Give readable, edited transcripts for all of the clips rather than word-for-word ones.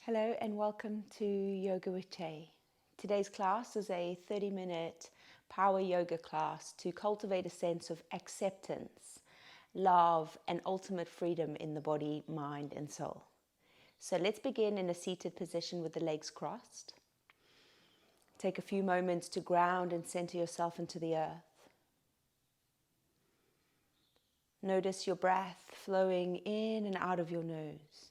Hello and welcome to Yoga with Che. Today's class is a 30-minute power yoga class to cultivate a sense of acceptance, love, and ultimate freedom in the body, mind, and soul. So let's begin in a seated position with the legs crossed. Take a few moments to ground and center yourself into the earth. Notice your breath flowing in and out of your nose.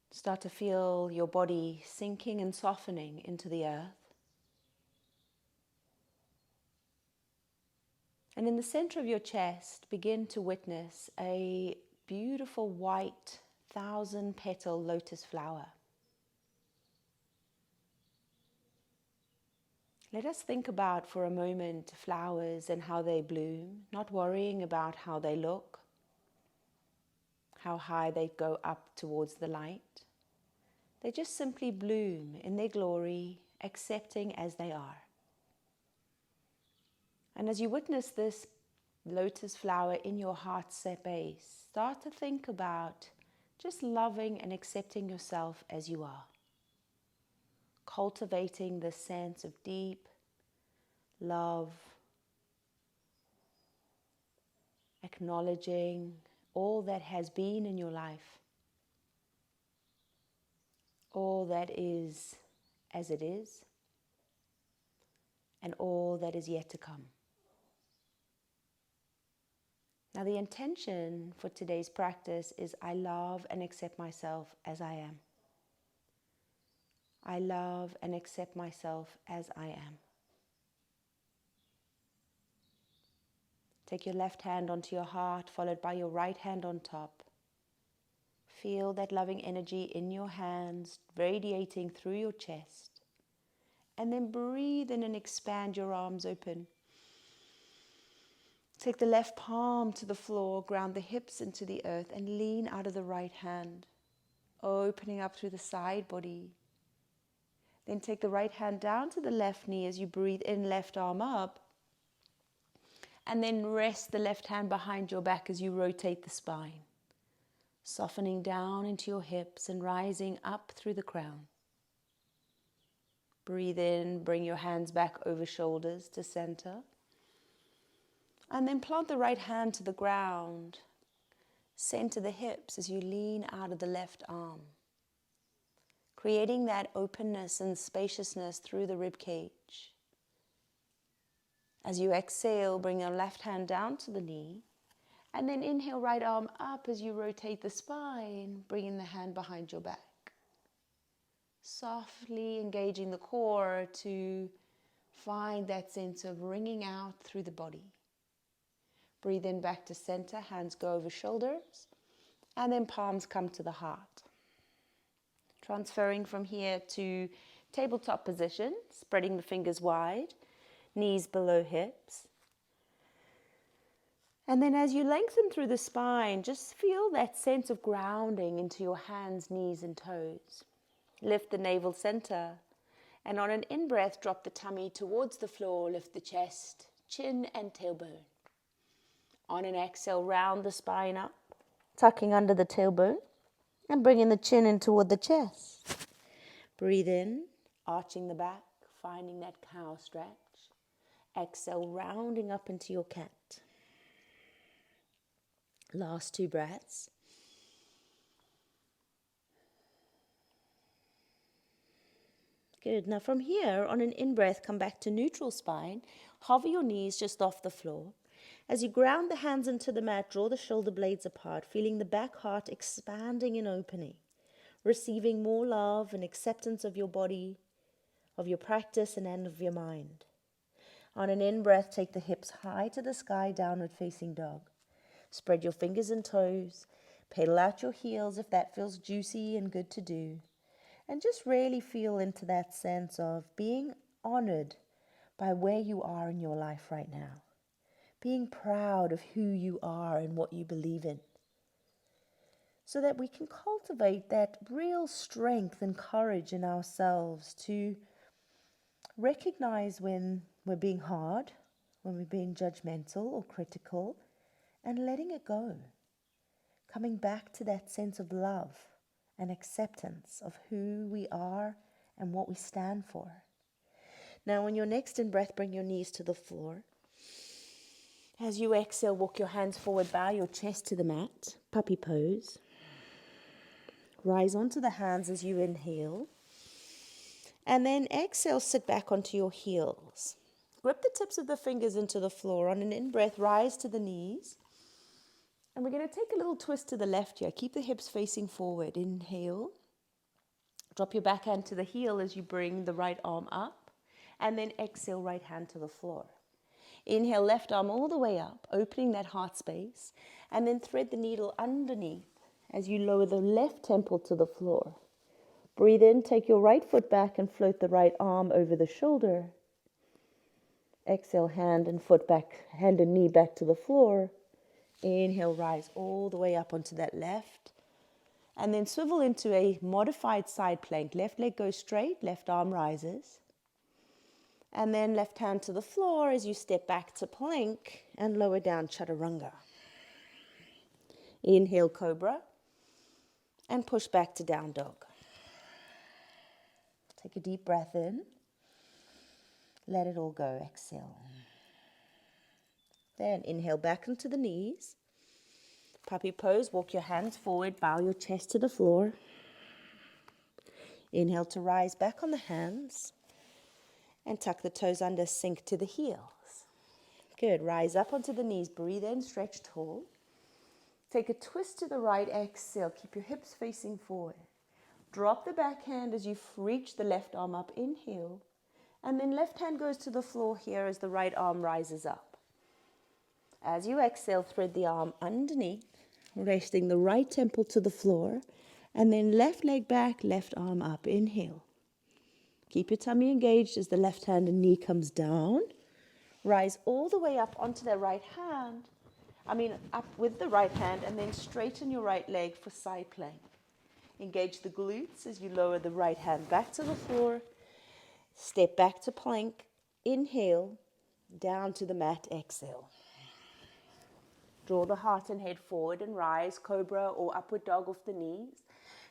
Start to feel your body sinking and softening into the earth. And in the center of your chest, begin to witness a beautiful white 1,000-petal lotus flower. Let us think about for a moment flowers and how they bloom, not worrying about how they look, how high they go up towards the light. They just simply bloom in their glory, accepting as they are. And as you witness this lotus flower in your heart space, start to think about just loving and accepting yourself as you are. Cultivating this sense of deep love, acknowledging all that has been in your life, all that is as it is, and all that is yet to come. Now, the intention for today's practice is I love and accept myself as I am. I love and accept myself as I am. Take your left hand onto your heart, followed by your right hand on top. Feel that loving energy in your hands, radiating through your chest. And then breathe in and expand your arms open. Take the left palm to the floor, ground the hips into the earth, and lean out of the right hand, opening up through the side body. Then take the right hand down to the left knee as you breathe in, left arm up. And then rest the left hand behind your back as you rotate the spine, softening down into your hips and rising up through the crown. Breathe in, bring your hands back over shoulders to center. And then plant the right hand to the ground. Center the hips as you lean out of the left arm, creating that openness and spaciousness through the rib cage. As you exhale, bring your left hand down to the knee, and then inhale, right arm up as you rotate the spine, bringing the hand behind your back. Softly engaging the core to find that sense of ringing out through the body. Breathe in back to center, hands go over shoulders, and then palms come to the heart. Transferring from here to tabletop position, spreading the fingers wide, knees below hips. And then as you lengthen through the spine, just feel that sense of grounding into your hands, knees, and toes. Lift the navel center, and on an in-breath, drop the tummy towards the floor, lift the chest, chin, and tailbone. On an exhale, round the spine up, tucking under the tailbone, and bringing the chin in toward the chest. Breathe in, arching the back, finding that cow stretch. Exhale, rounding up into your cat. Last 2 breaths. Good. Now from here, on an in-breath, come back to neutral spine. Hover your knees just off the floor. As you ground the hands into the mat, draw the shoulder blades apart, feeling the back heart expanding and opening, receiving more love and acceptance of your body, of your practice, and of your mind. On an in-breath, take the hips high to the sky, downward facing dog. Spread your fingers and toes. Pedal out your heels if that feels juicy and good to do. And just really feel into that sense of being honored by where you are in your life right now. Being proud of who you are and what you believe in. So that we can cultivate that real strength and courage in ourselves to recognize when we're being hard, when we're being judgmental or critical, and letting it go. coming back to that sense of love and acceptance of who we are and what we stand for. Now, on your next in-breath, bring your knees to the floor. As you exhale, walk your hands forward, bow your chest to the mat, puppy pose. Rise onto the hands as you inhale. And then exhale, sit back onto your heels. Grip the tips of the fingers into the floor. On an in-breath, rise to the knees. And we're going to take a little twist to the left here. Keep the hips facing forward. Inhale. Drop your back hand to the heel as you bring the right arm up. And then exhale, right hand to the floor. Inhale, left arm all the way up, opening that heart space. And then thread the needle underneath as you lower the left temple to the floor. Breathe in, take your right foot back and float the right arm over the shoulder. Exhale, hand and foot back, hand and knee back to the floor. Inhale, rise all the way up onto that left. And then swivel into a modified side plank. Left leg goes straight, left arm rises. And then left hand to the floor as you step back to plank and lower down chaturanga. Inhale, cobra. And push back to down dog. Take a deep breath in. Let it all go. Exhale. Then inhale back into the knees. Puppy pose. Walk your hands forward. Bow your chest to the floor. Inhale to rise back on the hands. And tuck the toes under. Sink to the heels. Good. Rise up onto the knees. Breathe in. Stretch tall. Take a twist to the right. Exhale. Keep your hips facing forward. Drop the back hand as you reach the left arm up. Inhale. And then left hand goes to the floor here as the right arm rises up. As you exhale, thread the arm underneath, resting the right temple to the floor. And then left leg back, left arm up. Inhale. Keep your tummy engaged as the left hand and knee comes down. Rise all the way up onto the right hand. Up with the right hand, and then straighten your right leg for side plank. Engage the glutes as you lower the right hand back to the floor. Step back to plank. Inhale. Down to the mat. Exhale. Draw the heart and head forward and rise, cobra or upward dog off the knees.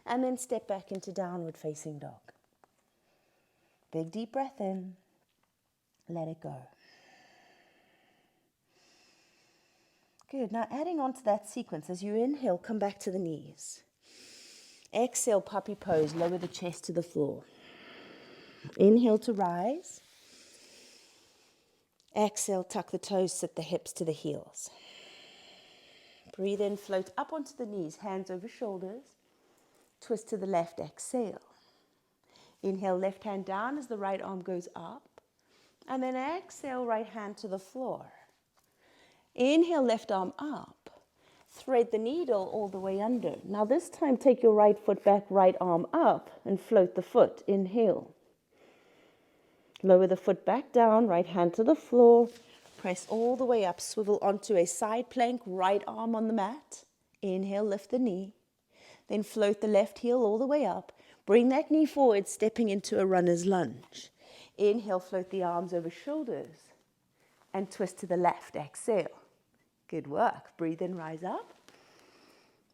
And then step back into downward facing dog. Big deep breath in. Let it go. Good. Now adding on to that sequence, as you inhale, come back to the knees. Exhale, puppy pose. Lower the chest to the floor. Inhale to rise. Exhale, tuck the toes, sit the hips to the heels. Breathe in, float up onto the knees, hands over shoulders. Twist to the left, exhale. Inhale, left hand down as the right arm goes up. And then exhale, right hand to the floor. Inhale, left arm up. Thread the needle all the way under. Now this time, take your right foot back, right arm up, and float the foot. Inhale. Lower the foot back down, right hand to the floor. Press all the way up, swivel onto a side plank, right arm on the mat. Inhale, lift the knee. Then float the left heel all the way up. Bring that knee forward, stepping into a runner's lunge. Inhale, float the arms over shoulders. And twist to the left, exhale. Good work. Breathe in, rise up.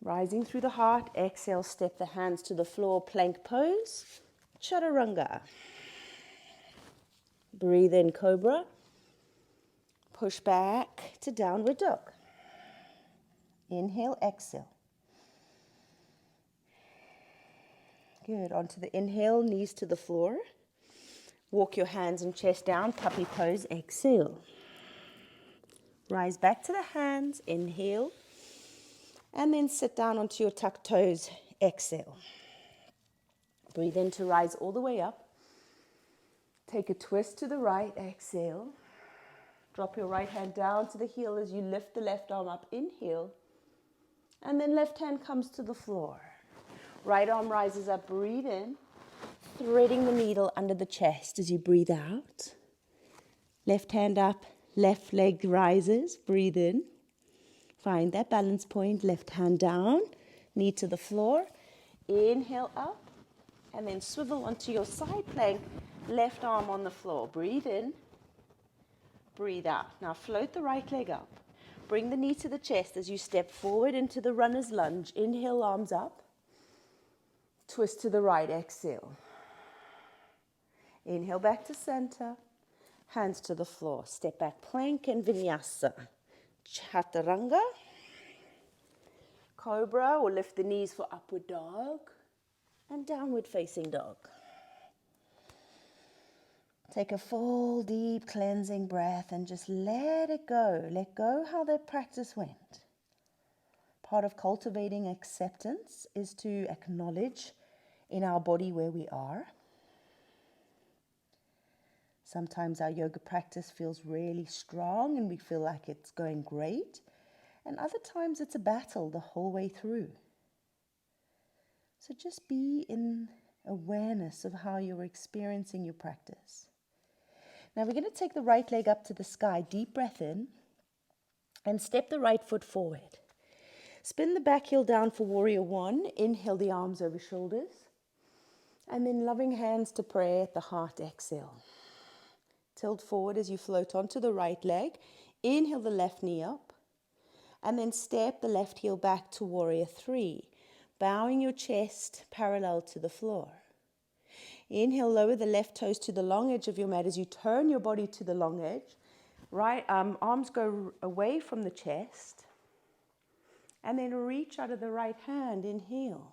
Rising through the heart, exhale, step the hands to the floor, plank pose. Chaturanga. Breathe in, cobra. Push back to downward dog. Inhale, exhale. Good. Onto the inhale, knees to the floor. Walk your hands and chest down, puppy pose, exhale. Rise back to the hands, inhale. And then sit down onto your tucked toes, exhale. Breathe in to rise all the way up. Take a twist to the right, exhale. Drop your right hand down to the heel as you lift the left arm up, inhale. And then left hand comes to the floor. Right arm rises up, breathe in. Threading the needle under the chest as you breathe out. Left hand up, left leg rises, breathe in. Find that balance point, left hand down, knee to the floor. Inhale up, and then swivel onto your side plank, left arm on the floor. Breathe in, breathe out. Now float the right leg up. Bring the knee to the chest as you step forward into the runner's lunge. Inhale, arms up. Twist to the right, exhale. Inhale back to center. Hands to the floor. Step back, plank and vinyasa. Chaturanga. Cobra, or lift the knees for upward dog. And downward facing dog. Take a full, deep, cleansing breath and just let it go. Let go how that practice went. Part of cultivating acceptance is to acknowledge in our body where we are. Sometimes our yoga practice feels really strong and we feel like it's going great. And other times it's a battle the whole way through. So just be in awareness of how you're experiencing your practice. Now we're going to take the right leg up to the sky, deep breath in, and step the right foot forward. Spin the back heel down for warrior one. Inhale the arms over shoulders. And then loving hands to prayer at the heart, exhale. Tilt forward as you float onto the right leg. Inhale the left knee up. And then step the left heel back to warrior three, bowing your chest parallel to the floor. Inhale, lower the left toes to the long edge of your mat as you turn your body to the long edge. Right arms go away from the chest. And then reach out of the right hand, inhale.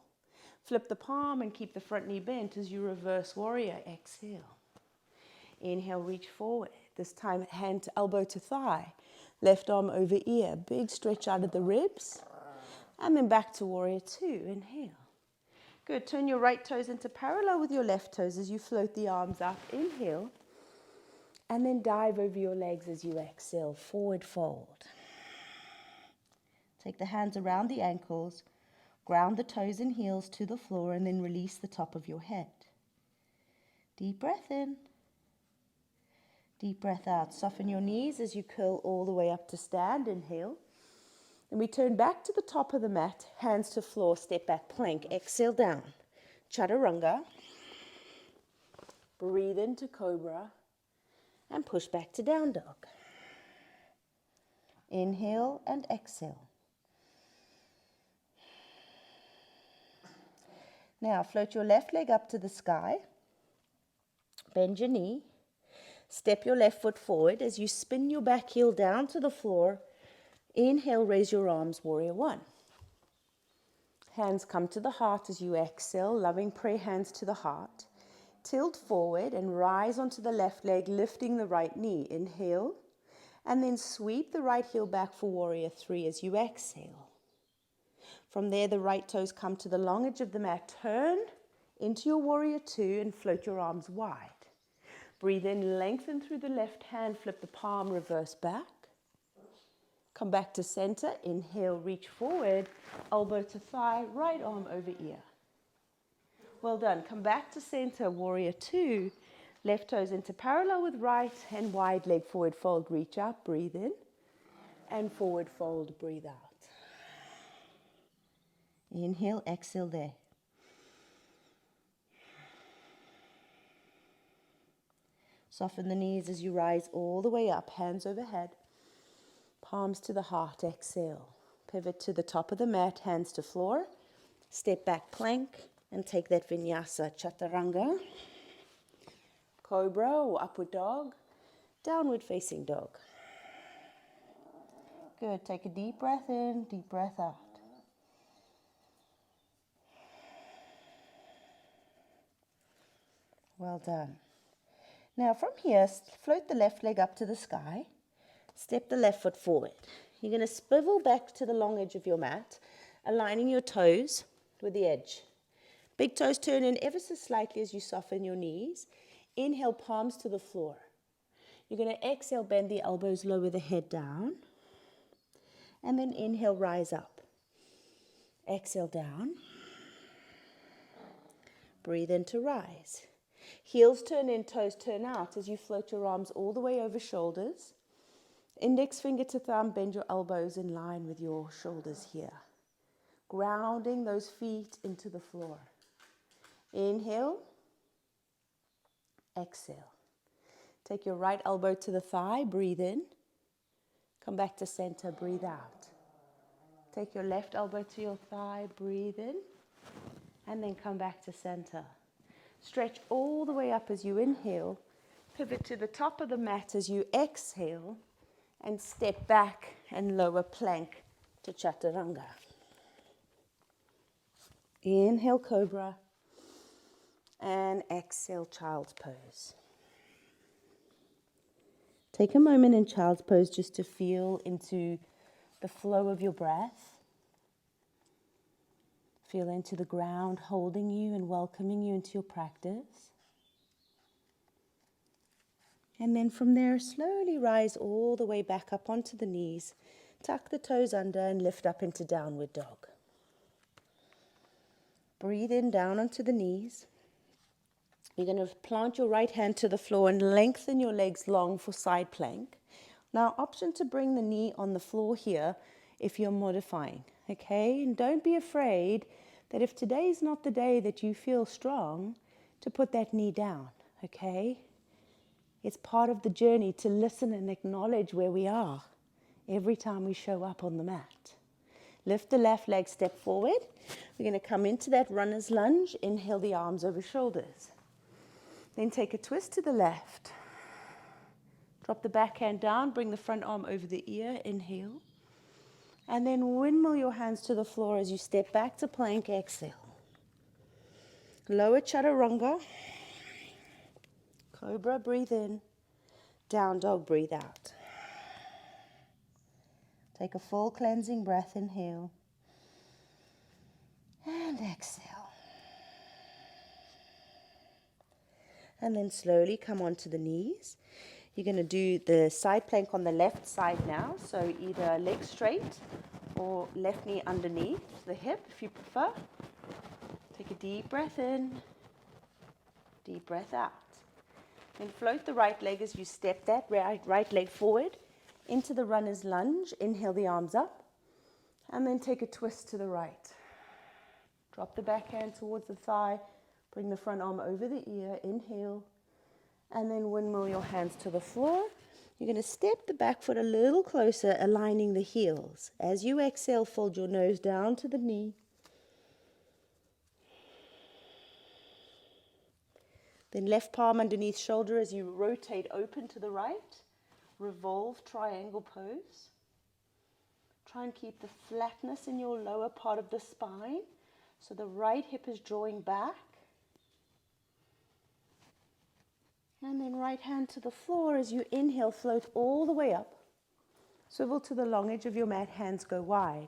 Flip the palm and keep the front knee bent as you reverse warrior, exhale. Inhale, reach forward. This time, hand to elbow to thigh. Left arm over ear. Big stretch out of the ribs. And then back to warrior two. Inhale. Good. Turn your right toes into parallel with your left toes as you float the arms up. Inhale. And then dive over your legs as you exhale. Forward fold. Take the hands around the ankles. Ground the toes and heels to the floor and then release the top of your head. Deep breath in. Deep breath out. Soften your knees as you curl all the way up to stand. Inhale. And we turn back to the top of the mat. Hands to floor. Step back. Plank. Exhale down. Chaturanga. Breathe into cobra. And push back to down dog. Inhale and exhale. Now float your left leg up to the sky. Bend your knee. Step your left foot forward as you spin your back heel down to the floor. Inhale, raise your arms, warrior one. Hands come to the heart as you exhale, loving prayer hands to the heart. Tilt forward and rise onto the left leg, lifting the right knee. Inhale, and then sweep the right heel back for warrior three as you exhale. From there, the right toes come to the long edge of the mat. Turn into your warrior two and float your arms wide. Breathe in, lengthen through the left hand, flip the palm, reverse back. Come back to center. Inhale, reach forward, elbow to thigh, right arm over ear. Well done. Come back to center, warrior two. Left toes into parallel with right and wide leg forward fold. Reach up, breathe in, and forward fold, breathe out. Inhale, exhale there. Soften the knees as you rise all the way up, hands overhead, palms to the heart, exhale. Pivot to the top of the mat, hands to floor. Step back, plank, and take that vinyasa, chaturanga, cobra or upward dog, downward facing dog. Good, take a deep breath in, deep breath out. Well done. Now from here, float the left leg up to the sky. Step the left foot forward. You're going to swivel back to the long edge of your mat, aligning your toes with the edge. Big toes turn in ever so slightly as you soften your knees. Inhale, palms to the floor. You're going to exhale, bend the elbows, lower the head down. And then inhale, rise up. Exhale down. Breathe in to rise. Heels turn in, toes turn out as you float your arms all the way over shoulders. Index finger to thumb, bend your elbows in line with your shoulders here. Grounding those feet into the floor. Inhale. Exhale. Take your right elbow to the thigh, breathe in. Come back to center, breathe out. Take your left elbow to your thigh, breathe in, and then come back to center. Stretch all the way up as you inhale, pivot to the top of the mat as you exhale, and step back and lower plank to chaturanga. Inhale, cobra, and exhale, child's pose. Take a moment in child's pose just to feel into the flow of your breath. Feel into the ground holding you and welcoming you into your practice. And then from there, slowly rise all the way back up onto the knees. Tuck the toes under and lift up into downward dog. Breathe in down onto the knees. You're going to plant your right hand to the floor and lengthen your legs long for side plank. Now, option to bring the knee on the floor here if you're modifying, okay? And don't be afraid that if today is not the day that you feel strong, to put that knee down, okay? It's part of the journey to listen and acknowledge where we are every time we show up on the mat. Lift the left leg, step forward. We're going to come into that runner's lunge. Inhale the arms over shoulders. Then take a twist to the left. Drop the back hand down, bring the front arm over the ear, inhale. And then windmill your hands to the floor as you step back to plank, exhale. Lower chaturanga. Cobra, breathe in. Down dog, breathe out. Take a full cleansing breath, inhale. And exhale. And then slowly come onto the knees. You're going to do the side plank on the left side now. So either leg straight or left knee underneath the hip if you prefer. Take a deep breath in, deep breath out. Then float the right leg as you step that right leg forward into the runner's lunge. Inhale the arms up and then take a twist to the right. Drop the back hand towards the thigh. Bring the front arm over the ear. Inhale. And then windmill your hands to the floor. You're going to step the back foot a little closer, aligning the heels. As you exhale, fold your nose down to the knee. Then left palm underneath shoulder as you rotate open to the right. Revolve triangle pose. Try and keep the flatness in your lower part of the spine. So the right hip is drawing back. And then right hand to the floor as you inhale, float all the way up. Swivel to the long edge of your mat, hands go wide.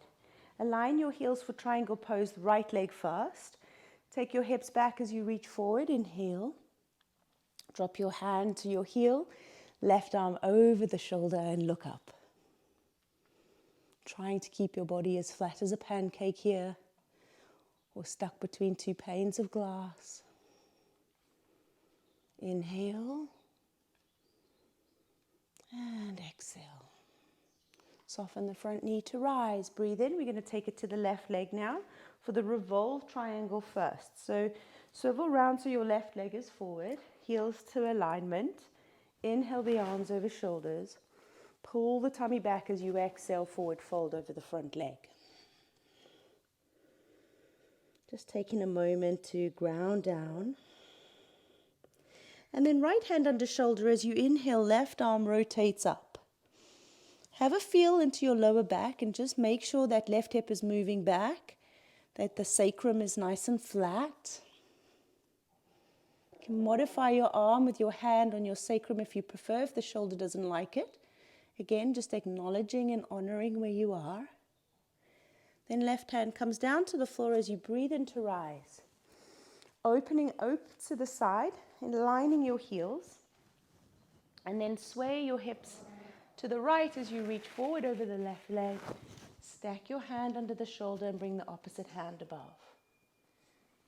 Align your heels for triangle pose, right leg first. Take your hips back as you reach forward, inhale. Drop your hand to your heel, left arm over the shoulder and look up. Trying to keep your body as flat as a pancake here, or stuck between two panes of glass. Inhale and exhale. Soften the front knee to rise. Breathe in. We're going to take it to the left leg now for the revolve triangle first. So swivel round so your left leg is forward, heels to alignment. Inhale the arms over shoulders. Pull the tummy back as you exhale, forward fold over the front leg. Just taking a moment to ground down. And then right hand under shoulder as you inhale, left arm rotates up. Have a feel into your lower back and just make sure that left hip is moving back, that the sacrum is nice and flat. You can modify your arm with your hand on your sacrum if you prefer, if the shoulder doesn't like it. Again, just acknowledging and honoring where you are. Then left hand comes down to the floor as you breathe in to rise. Opening to the side and aligning your heels. And then sway your hips to the right as you reach forward over the left leg. Stack your hand under the shoulder and bring the opposite hand above.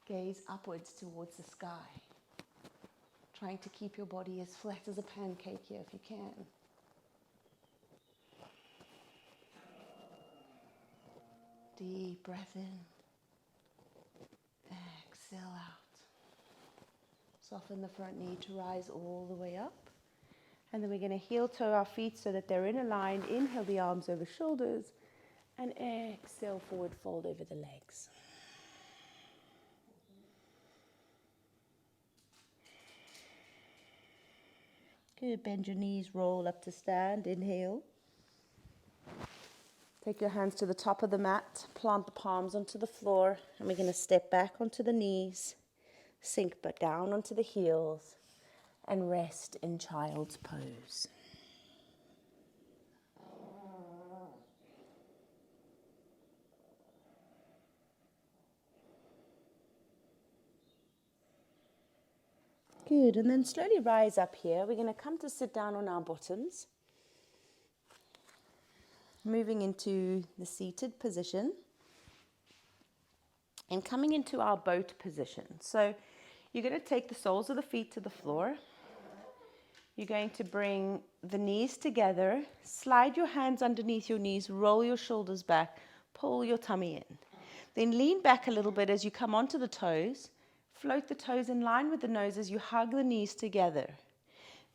Gaze upwards towards the sky. Trying to keep your body as flat as a pancake here if you can. Deep breath in. Exhale out. Soften the front knee to rise all the way up. And then we're going to heel toe our feet so that they're in a line. Inhale the arms over shoulders and exhale forward fold over the legs. Good, bend your knees, roll up to stand, inhale. Take your hands to the top of the mat, plant the palms onto the floor, and we're going to step back onto the knees, sink but down onto the heels, and rest in child's pose. Good, and then slowly rise up here. We're going to come to sit down on our bottoms, moving into the seated position and coming into our boat position. So you're going to take the soles of the feet to the floor. You're going to bring the knees together, slide your hands underneath your knees, roll your shoulders back, pull your tummy in. Then lean back a little bit as you come onto the toes. Float the toes in line with the nose as you hug the knees together.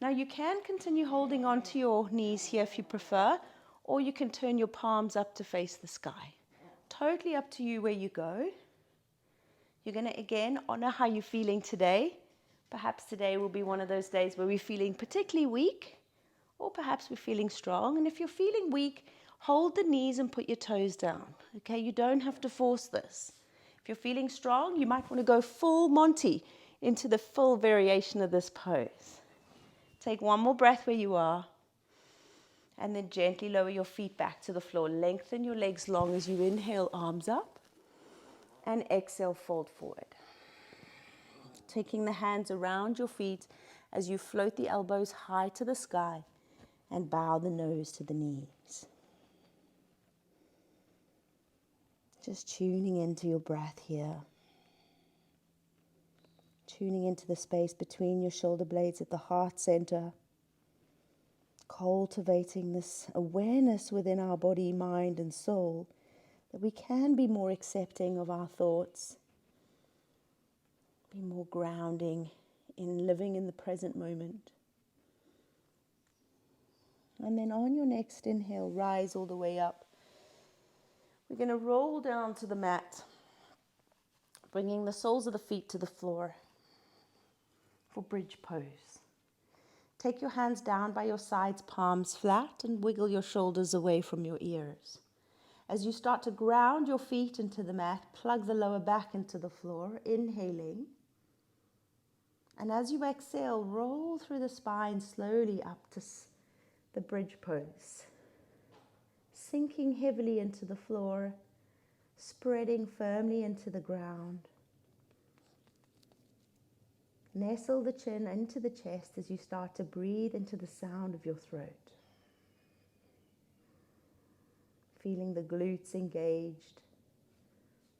Now you can continue holding on to your knees here if you prefer, or you can turn your palms up to face the sky. Totally up to you where you go. You're going to again honor how you're feeling today. Perhaps today will be one of those days where we're feeling particularly weak, or perhaps we're feeling strong. And if you're feeling weak, hold the knees and put your toes down. Okay, you don't have to force this. If you're feeling strong, you might want to go full Monty into the full variation of this pose. Take one more breath where you are, and then gently lower your feet back to the floor. Lengthen your legs long as you inhale, arms up, and exhale, fold forward. Taking the hands around your feet as you float the elbows high to the sky and bow the nose to the knees. Just tuning into your breath here. Tuning into the space between your shoulder blades at the heart center. Cultivating this awareness within our body, mind, and soul that we can be more accepting of our thoughts, be more grounding in living in the present moment. And then on your next inhale, rise all the way up. We're going to roll down to the mat, bringing the soles of the feet to the floor for bridge pose. Take your hands down by your sides, palms flat, and wiggle your shoulders away from your ears. As you start to ground your feet into the mat, plug the lower back into the floor, inhaling. And as you exhale, roll through the spine slowly up to the bridge pose. Sinking heavily into the floor, spreading firmly into the ground. Nestle the chin into the chest as you start to breathe into the sound of your throat. Feeling the glutes engaged,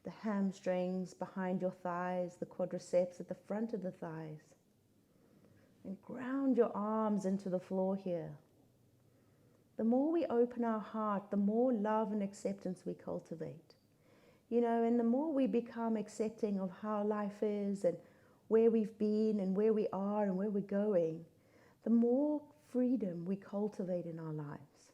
the hamstrings behind your thighs, the quadriceps at the front of the thighs. And ground your arms into the floor here. The more we open our heart, the more love and acceptance we cultivate. You know, and the more we become accepting of how life is and where we've been and where we are and where we're going, the more freedom we cultivate in our lives.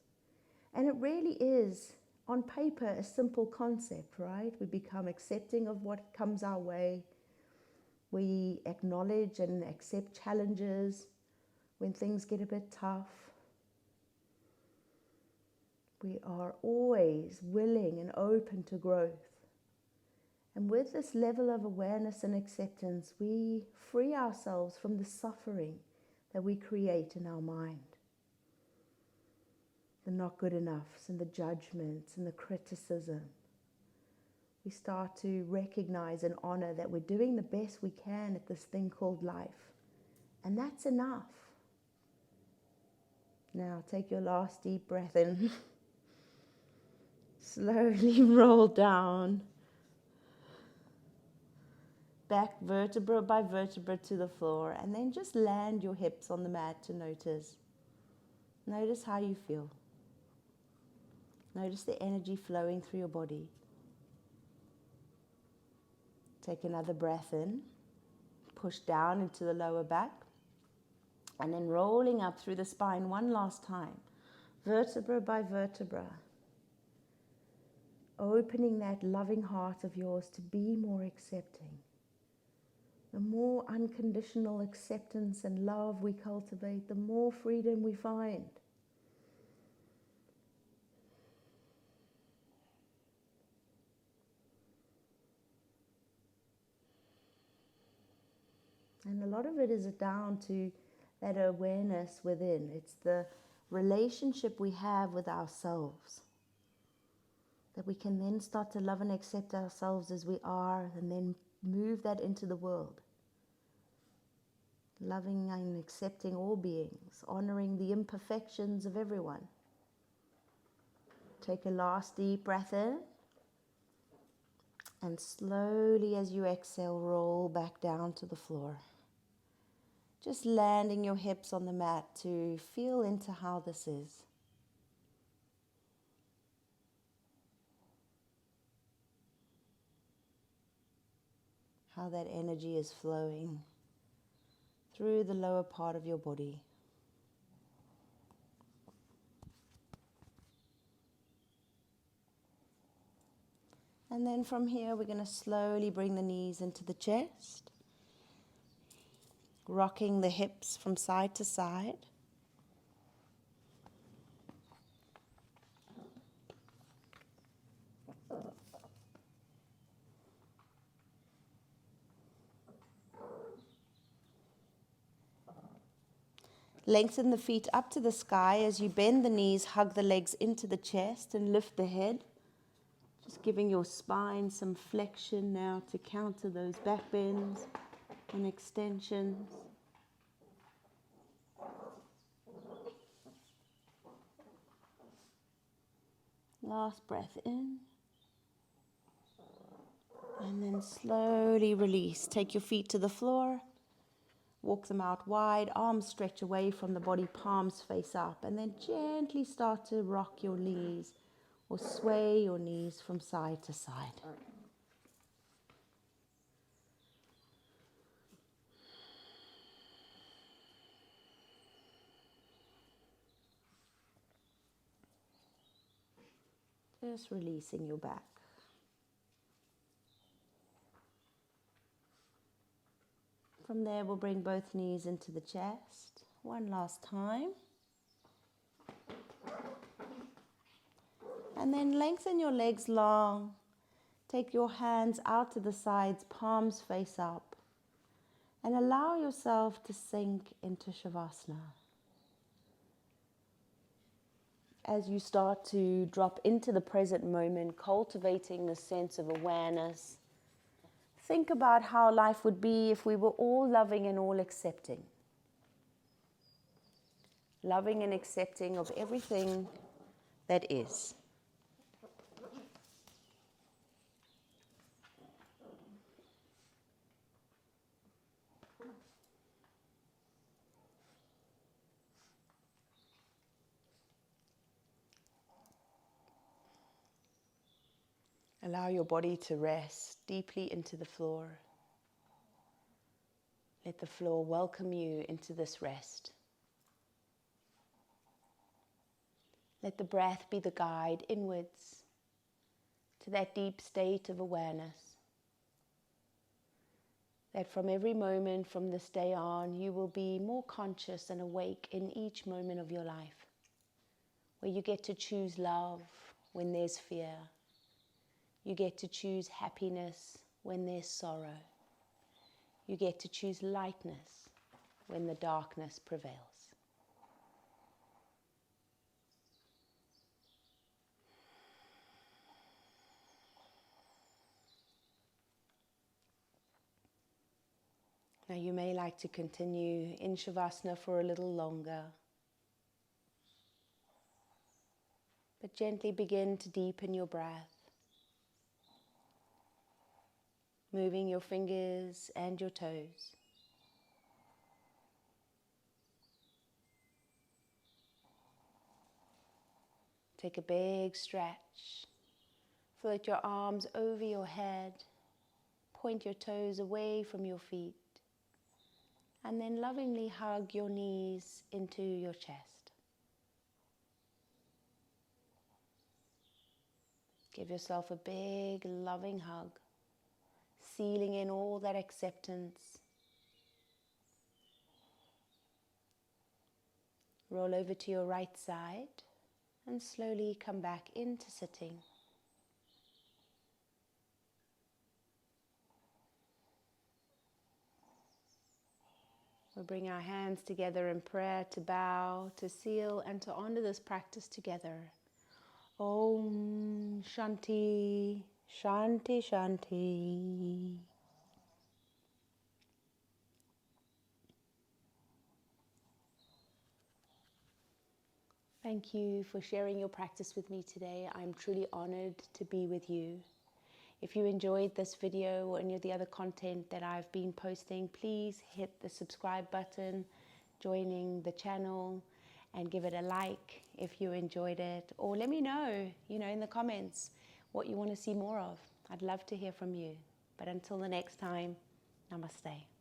And it really is, on paper, a simple concept, right? We become accepting of what comes our way. We acknowledge and accept challenges when things get a bit tough. We are always willing and open to growth. And with this level of awareness and acceptance, we free ourselves from the suffering that we create in our mind. The not good enoughs and the judgments and the criticism. We start to recognize and honor that we're doing the best we can at this thing called life. And that's enough. Now take your last deep breath in. Slowly roll down. Back vertebra by vertebra to the floor, and then just land your hips on the mat to notice. Notice how you feel. Notice the energy flowing through your body. Take another breath in. Push down into the lower back. And then rolling up through the spine one last time, vertebra by vertebra. Opening that loving heart of yours to be more accepting. The more unconditional acceptance and love we cultivate, the more freedom we find. And a lot of it is down to that awareness within. It's the relationship we have with ourselves. That we can then start to love and accept ourselves as we are, and then move that into the world. Loving and accepting all beings, honoring the imperfections of everyone. Take a last deep breath in, and slowly as you exhale, roll back down to the floor. Just landing your hips on the mat to feel into how this is. How that energy is flowing through the lower part of your body. And then from here, we're going to slowly bring the knees into the chest, rocking the hips from side to side. Lengthen the feet up to the sky as you bend the knees, hug the legs into the chest and lift the head. Just giving your spine some flexion now to counter those back bends and extensions. Last breath in. And then slowly release. Take your feet to the floor. Walk them out wide, arms stretch away from the body, palms face up, and then gently start to rock your knees or sway your knees from side to side. Just releasing your back. From there, we'll bring both knees into the chest. One last time. And then lengthen your legs long. Take your hands out to the sides, palms face up. And allow yourself to sink into Shavasana. As you start to drop into the present moment, cultivating the sense of awareness, think about how life would be if we were all loving and all accepting. Loving and accepting of everything that is. Allow your body to rest deeply into the floor. Let the floor welcome you into this rest. Let the breath be the guide inwards to that deep state of awareness. That from every moment from this day on, you will be more conscious and awake in each moment of your life, where you get to choose love when there's fear. You get to choose happiness when there's sorrow. You get to choose lightness when the darkness prevails. Now you may like to continue in Shavasana for a little longer, but gently begin to deepen your breath, moving your fingers and your toes. Take a big stretch. Float your arms over your head. Point your toes away from your feet. And then lovingly hug your knees into your chest. Give yourself a big, loving hug, sealing in all that acceptance. Roll over to your right side and slowly come back into sitting. We'll bring our hands together in prayer to bow, to seal, and to honor this practice together. Om Shanti, Shanti, Shanti. Thank you for sharing your practice with me today. I'm truly honored to be with you. If you enjoyed this video or any of the other content that I've been posting, please hit the subscribe button, joining the channel, and give it a like if you enjoyed it. Or let me know, in the comments what you want to see more of. I'd love to hear from you. But until the next time, namaste.